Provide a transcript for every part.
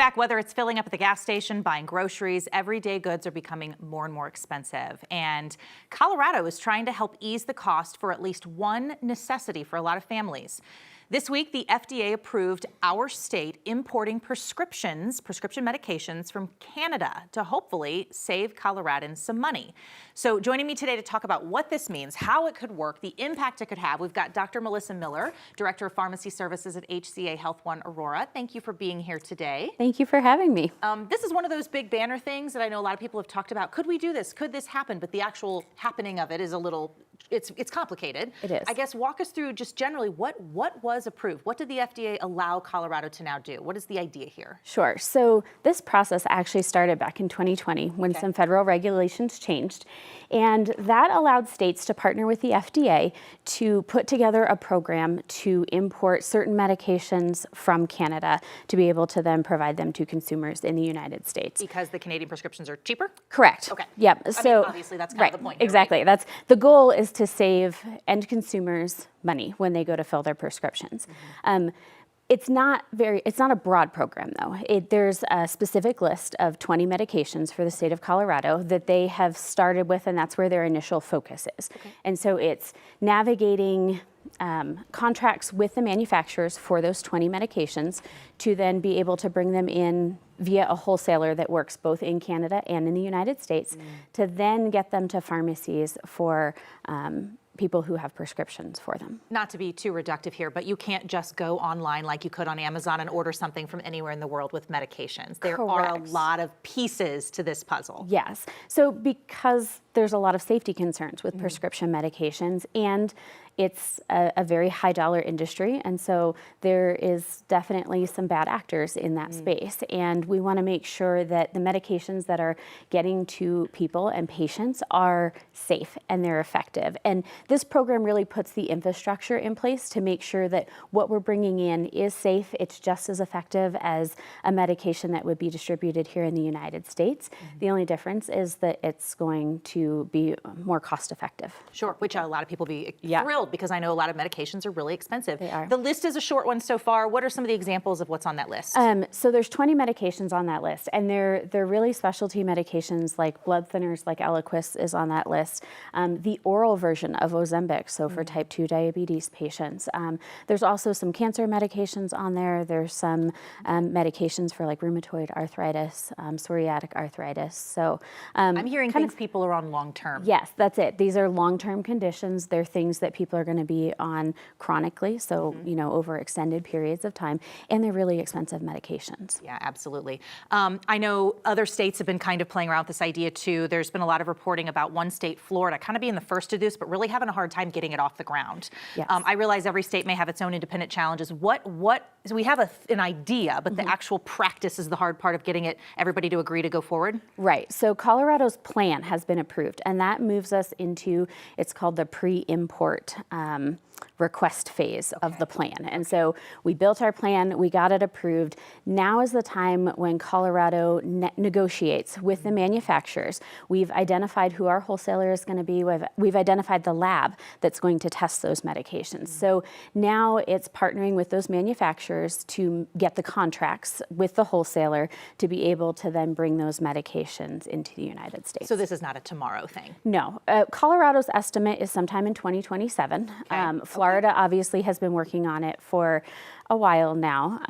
Back, whether it's filling up at the gas station, buying groceries, everyday goods are becoming more and more expensive. And Colorado is trying to help ease the cost for at least one necessity for a lot of families. This week, the FDA approved our state importing prescription medications from Canada to hopefully save Coloradans some money. So joining me today to talk about what this means, how it could work, the impact it could have, we've got Dr. Melissa Miller, Director of Pharmacy Services at HCA HealthOne Aurora. Thank you for being here today. Thank you for having me. This is one of those big banner things that I know a lot of people have talked about. Could we do this? Could this happen? But the actual happening of it is a little, it's complicated. It is. I guess walk us through just generally what was approved. What did the FDA allow Colorado to now do? What is the idea here? Sure. So this process actually started back in 2020 when some federal regulations changed, and that allowed states to partner with the FDA to put together a program to import certain medications from Canada to be able to then provide them to consumers in the United States. Because the Canadian prescriptions are cheaper? Correct. Okay. Yep. I So mean, obviously that's kind of the point here, exactly. right? That's the goal, is to save end consumers money when they go to fill their prescriptions. It's not a broad program though. There's a specific list of 20 medications for the state of Colorado that they have started with, and that's where their initial focus is. Okay. And so it's navigating contracts with the manufacturers for those 20 medications to then be able to bring them in via a wholesaler that works both in Canada and in the United States to then get them to pharmacies for people who have prescriptions for them. Not to be too reductive here, but you can't just go online like you could on Amazon and order something from anywhere in the world with medications. There are a lot of pieces to this puzzle. Yes. So because there's a lot of safety concerns with prescription medications, and it's a very high dollar industry, and so there is definitely some bad actors in that space, and we want to make sure that the medications that are getting to people and patients are safe and they're effective. And this program really puts the infrastructure in place to make sure that what we're bringing in is safe. It's just as effective as a medication that would be distributed here in the United States. The only difference is that it's going to be more cost effective. Sure, which a lot of people be thrilled, because I know a lot of medications are really expensive. They are. The list is a short one so far. What are some of the examples of what's on that list? So there's 20 medications on that list, and they're really specialty medications, like blood thinners, like Eliquis is on that list. The oral version of Ozempic, so for type 2 diabetes patients. There's also some cancer medications on there. There's some medications for like rheumatoid arthritis, psoriatic arthritis. So I'm hearing things people are on long term. Yes, that's it. These are long-term conditions. They're things that people are going to be on chronically, so you know, over extended periods of time, and they're really expensive medications. Yeah, absolutely. I know other states have been kind of playing around with this idea too. There's been a lot of reporting about one state, Florida, kind of being the first to do this, but really having a hard time getting it off the ground. Yes. I realize every state may have its own independent challenges. So we have an idea, but the actual practice is the hard part of getting everybody to agree to go forward? Right. So Colorado's plan has been approved, and that moves us into, it's called the pre-import request phase of the plan. And so we built our plan, we got it approved. Now is the time when Colorado negotiates with the manufacturers. We've identified who our wholesaler is going to be. We've identified the lab that's going to test those medications. So now it's partnering with those manufacturers to get the contracts with the wholesaler to be able to then bring those medications into the United States. So this is not a tomorrow thing? No. Colorado's estimate is sometime in 2027. Florida obviously has been working on it for a while now,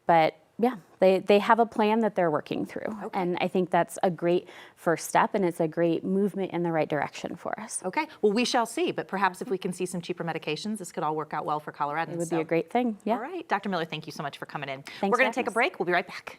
but yeah, they have a plan that they're working through. And I think that's a great first step, and it's a great movement in the right direction for us. Okay, well, we shall see, but perhaps if we can see some cheaper medications, this could all work out well for Coloradans. It would be a great thing, yeah. All right, Dr. Miller, thank you so much for coming in. Thanks We're going for to take a break. We'll be right back.